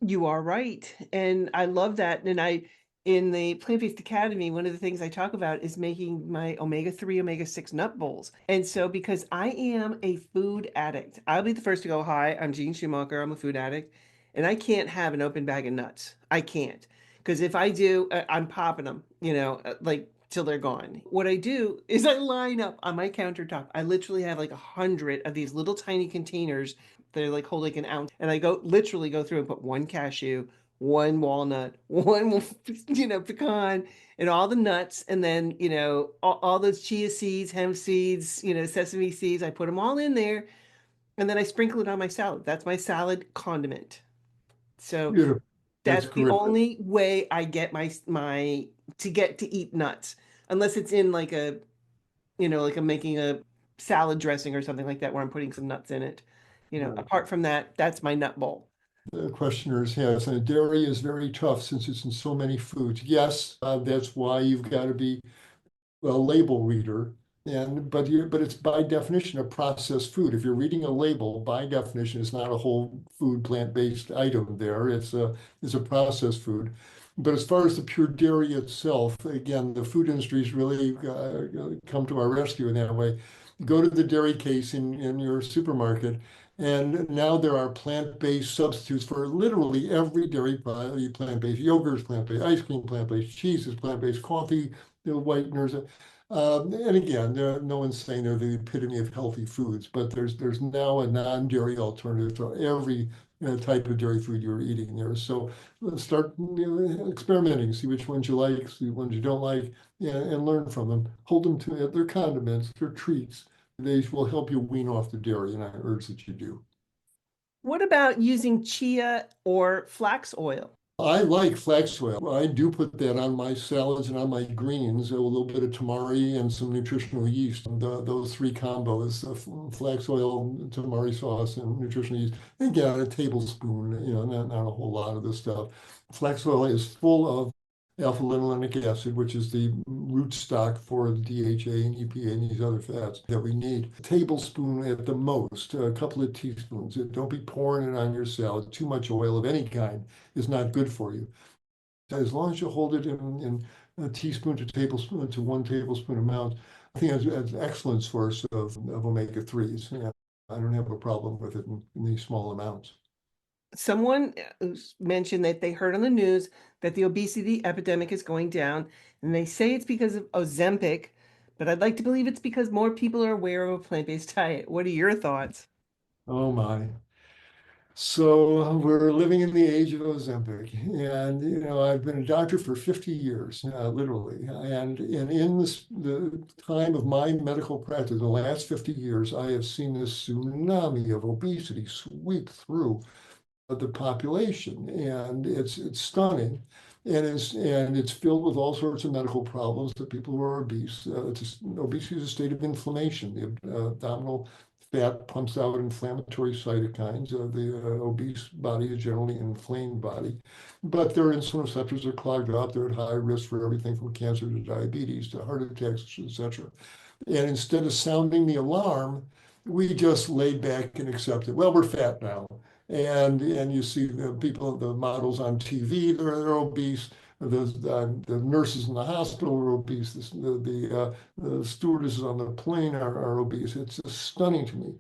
You are right. And I love that. And in the Plant-Based Academy, one of the things I talk about is making my omega-3, omega-6 nut bowls. And so because I am a food addict, I'll be the first to go, hi, I'm Jean Schumacher, I'm a food addict, and I can't have an open bag of nuts. I can't. Because if I do, I'm popping them, like till they're gone. What I do is I line up on my countertop. I literally have like 100 of these little tiny containers. They're like hold like an ounce. And I literally go through and put one cashew, one walnut, one, pecan, and all the nuts. And then, all those chia seeds, hemp seeds, sesame seeds, I put them all in there. And then I sprinkle it on my salad. That's my salad condiment. So Beautiful. That's that's the great. only way I get my to get to eat nuts, unless it's in like like I'm making a salad dressing or something like that where I'm putting some nuts in it. Right. Apart from that, that's my nut bowl. The questioners has, and dairy is very tough since it's in so many foods. Yes, that's why you've got to be a label reader. But it's by definition a processed food. If you're reading a label, by definition, it's not a whole food plant-based item there. It's a processed food. But as far as the pure dairy itself, again, the food industry's really come to our rescue in that way. Go to the dairy case in your supermarket, and now there are plant-based substitutes for literally every dairy product. Plant-based yogurt is plant-based, ice cream plant-based, cheese is plant-based, coffee, the whiteners. And again, no one's saying they're the epitome of healthy foods, but there's now a non-dairy alternative to every type of dairy food you're eating there. So let's start experimenting, see which ones you like, see which ones you don't like, and learn from them. Hold them to their condiments, their treats. They will help you wean off the dairy, and I urge that you do. What about using chia or flax oil? I like flax oil. I do put that on my salads and on my greens, a little bit of tamari and some nutritional yeast. Those three combos, flax oil, tamari sauce, and nutritional yeast. Again, a tablespoon, not a whole lot of this stuff. Flax oil is full of alpha-linolenic acid, which is the root stock for the DHA and EPA and these other fats that we need. A tablespoon at the most, a couple of teaspoons. Don't be pouring it on your salad. Too much oil of any kind is not good for you. As long as you hold it in a teaspoon to tablespoon to 1 tablespoon amount, I think that's an excellent source of omega-3s. Yeah, I don't have a problem with it in these small amounts. Someone mentioned that they heard on the news that the obesity epidemic is going down, and they say it's because of Ozempic, but I'd like to believe it's because more people are aware of a plant-based diet. What are your thoughts? Oh my. So we're living in the age of Ozempic, and I've been a doctor for 50 years, literally. And in the time of my medical practice, the last 50 years, I have seen this tsunami of obesity sweep through the population, and it's stunning, and it's filled with all sorts of medical problems that people who are obese. Obesity is a state of inflammation. The abdominal fat pumps out inflammatory cytokines. The obese body is generally an inflamed body, but their insulin receptors are clogged up. They're at high risk for everything from cancer to diabetes to heart attacks, etc. And instead of sounding the alarm, we just laid back and accepted, well, we're fat now. And you see the people, the models on TV, they're obese. The nurses in the hospital are obese. The stewardesses on the plane are obese. It's just stunning to me.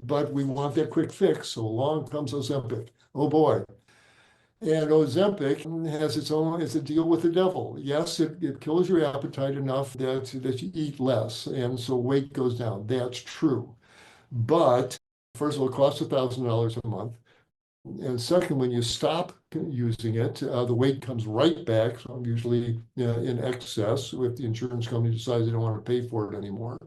But we want that quick fix. So along comes Ozempic. Oh boy. And Ozempic has its own, it's a deal with the devil. Yes, it kills your appetite enough that you eat less. And so weight goes down. That's true. But first of all, it costs $1,000 a month. And second, when you stop using it, the weight comes right back, so usually in excess if the insurance company decides they don't want to pay for it anymore.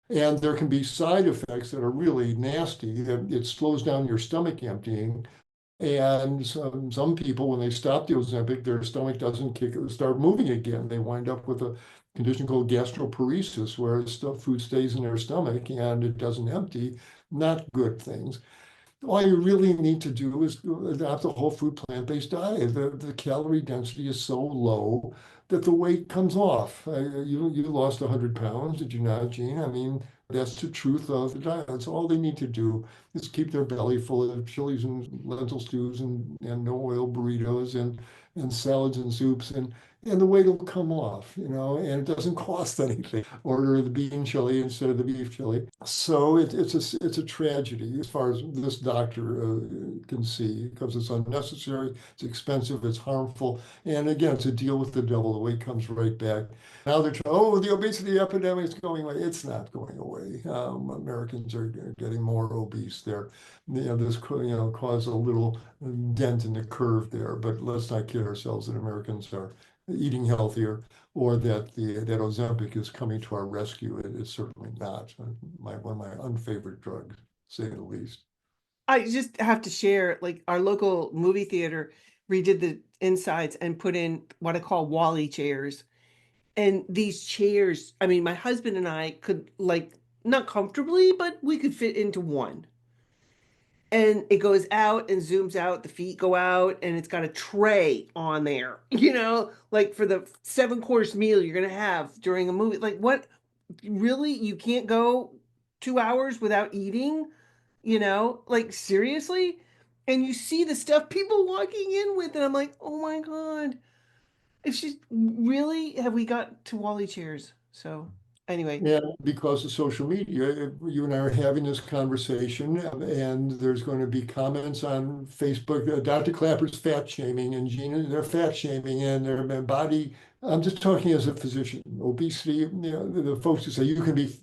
And there can be side effects that are really nasty. It slows down your stomach emptying. And some people, when they stop the Ozempic, their stomach doesn't start moving again. They wind up with a condition called gastroparesis, where food stays in their stomach and it doesn't empty. Not good things. All you really need to do is adopt a whole food plant-based diet. The calorie density is so low that the weight comes off. You lost 100 pounds, did you not, Gene? I mean, that's the truth of the diet. That's all they need to do is keep their belly full of chilies and lentil stews and no oil burritos and salads and soups and the weight will come off, and it doesn't cost anything. Order the bean chili instead of the beef chili. So it's a tragedy as far as this doctor can see, because it's unnecessary, it's expensive, it's harmful, and again, it's a deal with the devil. The weight comes right back. Now they're trying, oh, the obesity epidemic is going away. It's not going away. Americans are getting more obese there. This caused a little dent in the curve there, but let's not kid ourselves that Americans are eating healthier or that Ozempic is coming to our rescue. It's certainly not. One of my unfavorite drugs, to say the least. I just have to share, like, our local movie theater redid the insides and put in what I call Wally chairs. And these chairs, I mean, my husband and I could, like, not comfortably, but we could fit into one. And it goes out and zooms out, the feet go out, and it's got a tray on there, like for the 7-course meal you're going to have during a movie. Like, what? Really? You can't go 2 hours without eating? Like, seriously? And you see the stuff people walking in with, and I'm like, oh my God. It's just really, have we got to Wally chairs? So anyway. And because of social media, you and I are having this conversation, and there's going to be comments on Facebook. Dr. Klaper's fat shaming, and Gina, they're fat shaming, and their body. I'm just talking as a physician. Obesity, the folks who say you can be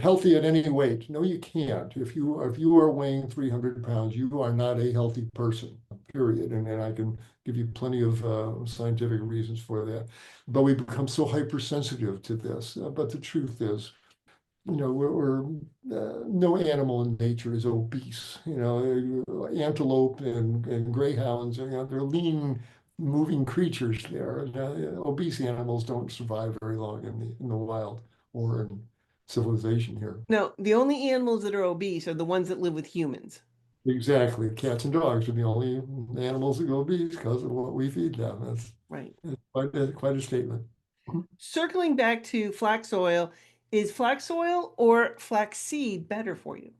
healthy at any weight. No, you can't. If you are weighing 300 pounds, you are not a healthy person, period. And I can give you plenty of scientific reasons for that. But we become so hypersensitive to this. But the truth is, no animal in nature is obese. Antelope and greyhounds, they're lean, moving creatures there. Obese animals don't survive very long in the wild or in civilization here. No, the only animals that are obese are the ones that live with humans. Exactly. Cats and dogs are the only animals that go obese because of what we feed them. Right. That's quite a statement. Circling back to flax oil, is flax oil or flax seed better for you?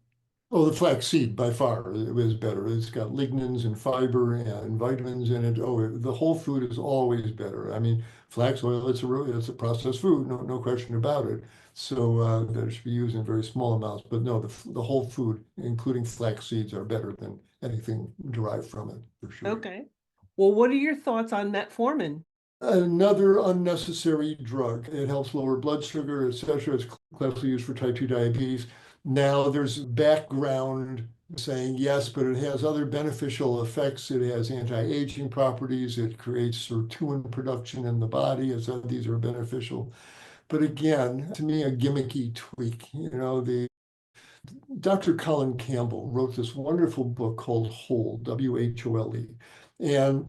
Oh, the flax seed by far is better. It's got lignans and fiber and vitamins in it. Oh, the whole food is always better. I mean, flax oil, it's a processed food, no question about it. So that should be used in very small amounts. But no, the whole food, including flax seeds, are better than anything derived from it, for sure. Okay. Well, what are your thoughts on metformin? Another unnecessary drug. It helps lower blood sugar, etc. It's classically used for type 2 diabetes. Now there's background saying yes, but it has other beneficial effects. It has anti-aging properties. It creates sirtuin production in the body. These are beneficial. But again, to me, a gimmicky tweak. The Dr. Colin Campbell wrote this wonderful book called Whole, Whole. And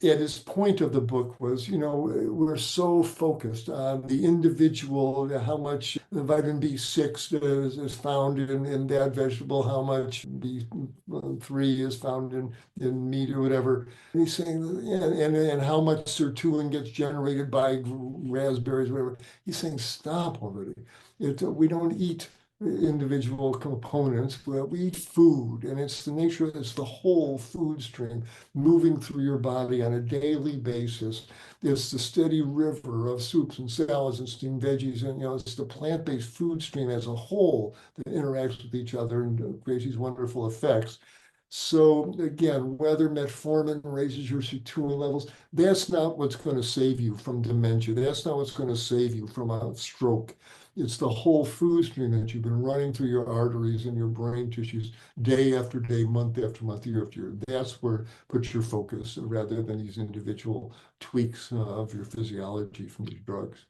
his point of the book was, we're so focused on the individual, how much vitamin B6 is found in that vegetable, how much B3 is found in meat or whatever. And he's saying, and how much sirtuin gets generated by raspberries, whatever. He's saying, stop already. We don't eat individual components, but we eat food, and it's the whole food stream moving through your body on a daily basis. It's the steady river of soups and salads and steamed veggies, and it's the plant-based food stream as a whole that interacts with each other and creates these wonderful effects. So again, whether metformin raises your sirtuin levels, that's not what's going to save you from dementia. That's not what's going to save you from a stroke. It's the whole food stream that you've been running through your arteries and your brain tissues day after day, month after month, year after year. That's where put your focus rather than these individual tweaks of your physiology from these drugs.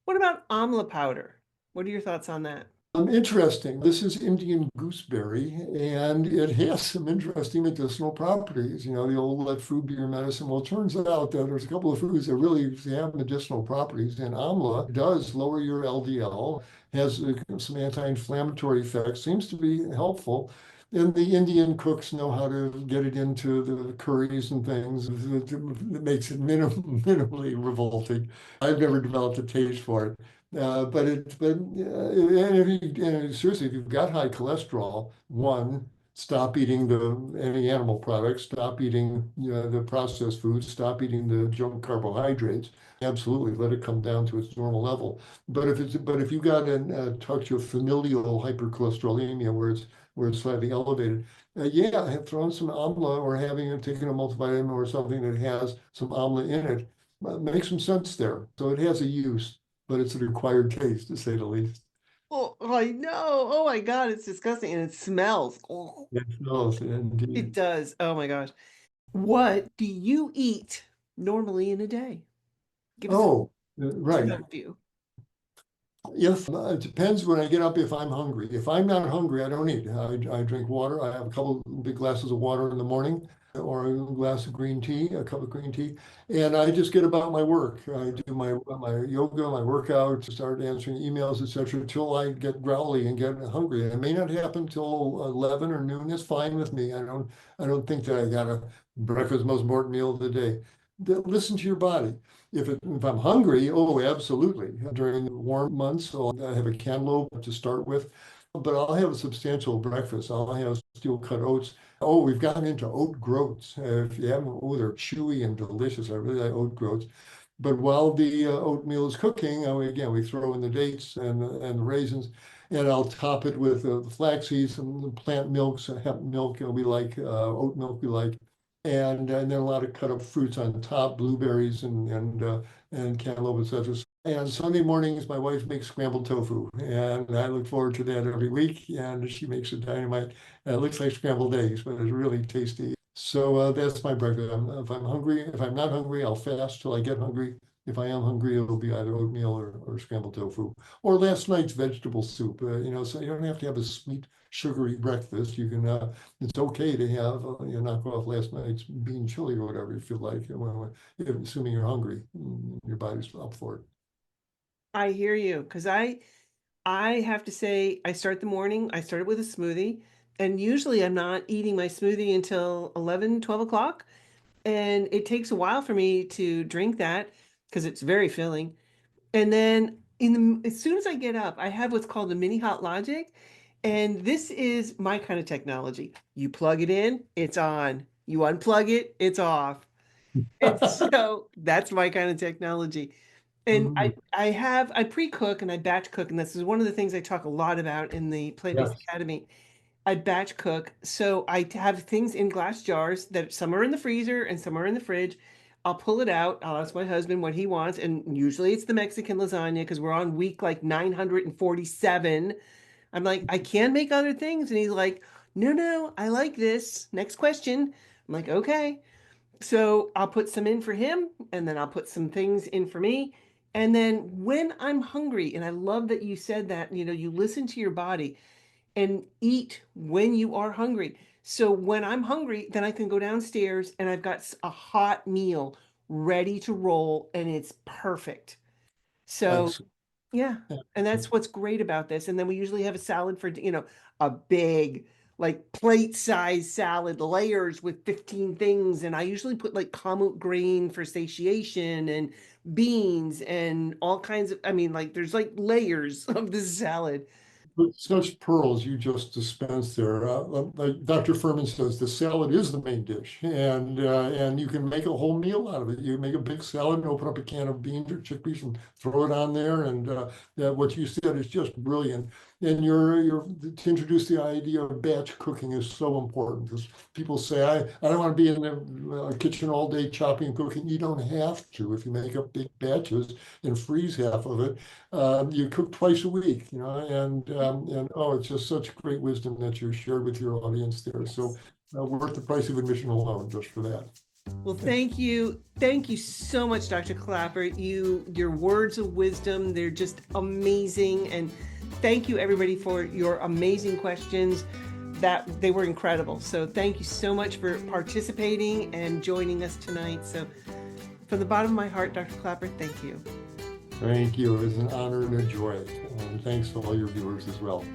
What about amla powder? What are your thoughts on that? Interesting. This is Indian gooseberry, and it has some interesting medicinal properties. The old let food be your medicine. Well, it turns out that there's a couple of foods that really have medicinal properties, and amla does lower your LDL, has some anti-inflammatory effects, seems to be helpful. And the Indian cooks know how to get it into the curries and things. It makes it minimally revolting. I've never developed a taste for it. Seriously, if you've got high cholesterol, one, stop eating any animal products, stop eating the processed foods, stop eating the junk carbohydrates. Absolutely, let it come down to its normal level. But if you got talk to a familial hypercholesterolemia where it's slightly elevated, yeah, have thrown some amla or taken a multivitamin or something that has some amla in it. Makes some sense there. So it has a use, but it's an acquired taste, to say the least. Oh, I know. Oh my God, it's disgusting and it smells. Oh, It smells, it indeed. does. Oh my gosh. What do you eat normally in a day? Give us Oh, an right. overview. If it depends when I get up if I'm hungry. If I'm not hungry, I don't eat. I drink water. I have a couple big glasses of water in the morning, or a glass of green tea, a cup of green tea, and I just get about my work. I do my yoga, my workout, start answering emails, etc., till I get growly and get hungry. It may not happen till 11 or noon. That's fine with me. I don't think that I got a breakfast most important meal of the day. Listen to your body. If I'm hungry, oh, absolutely. During the warm months, I have a cantaloupe to start with, but I'll have a substantial breakfast. I'll have steel cut oats. Oh, we've gotten into oat groats. If you haven't, oh, they're chewy and delicious. I really like oat groats. But while the oatmeal is cooking, we throw in the dates and the raisins, and I'll top it with the flax seeds, some plant milks, hemp milk. We like oat milk. We like and then a lot of cut up fruits on top, blueberries and cantaloupe, etc. And Sunday mornings, my wife makes scrambled tofu, and I look forward to that every week. And she makes a dynamite. It looks like scrambled eggs, but it's really tasty. So that's my breakfast. If I'm hungry, if I'm not hungry, I'll fast till I get hungry. If I am hungry, it'll be either oatmeal or scrambled tofu, or last night's vegetable soup. So you don't have to have a sweet, sugary breakfast. You can it's okay to have knock off last night's bean chili or whatever you feel like, assuming you're hungry, your body's up for it. I hear you because I have to say I start the morning, I start it with a smoothie, and usually I'm not eating my smoothie until 11, 12 o'clock. And it takes a while for me to drink that because it's very filling. And then as soon as I get up, I have what's called a mini hot logic. And this is my kind of technology. You plug it in, it's on. You unplug it, it's off. And so that's my kind of technology. And Mhm. I pre-cook and I batch cook, and this is one of the things I talk a lot about in the Plant-Based Yes. Academy. I batch cook, so I have things in glass jars that some are in the freezer and some are in the fridge. I'll pull it out. I'll ask my husband what he wants, and usually it's the Mexican lasagna because we're on week like 947. I'm like, I can make other things, and he's like, No, I like this. Next question. I'm like, okay. So I'll put some in for him, and then I'll put some things in for me. And then when I'm hungry, and I love that you said that, you listen to your body and eat when you are hungry. So when I'm hungry, then I can go downstairs and I've got a hot meal ready to roll, and it's perfect. So Excellent. yeah, and that's what's great about this. And then we usually have a salad for, a big, like plate size salad, layers with 15 things. And I usually put like kamut green for satiation and beans and all kinds of, I mean, like there's like layers of this salad. But such pearls you just dispensed there. Like Dr. Furman says, the salad is the main dish, and you can make a whole meal out of it. You make a big salad and open up a can of beans or chickpeas and throw it on there. And what you said is just brilliant. And you're to introduce the idea of batch cooking is so important because people say, I don't want to be in the kitchen all day chopping and cooking. You don't have to if you make up big batches and freeze half of it. You cook twice a week, and oh, it's just such great wisdom that you shared with your audience there. So worth the price of admission alone just for that. Well, thank you. Thank you so much, Dr. Klaper. Your words of wisdom, they're just amazing. And thank you everybody for your amazing questions. That they were incredible. So thank you so much for participating and joining us tonight. So from the bottom of my heart, Dr. Klaper, thank you. Thank you. It was an honor and a joy. And thanks to all your viewers as well.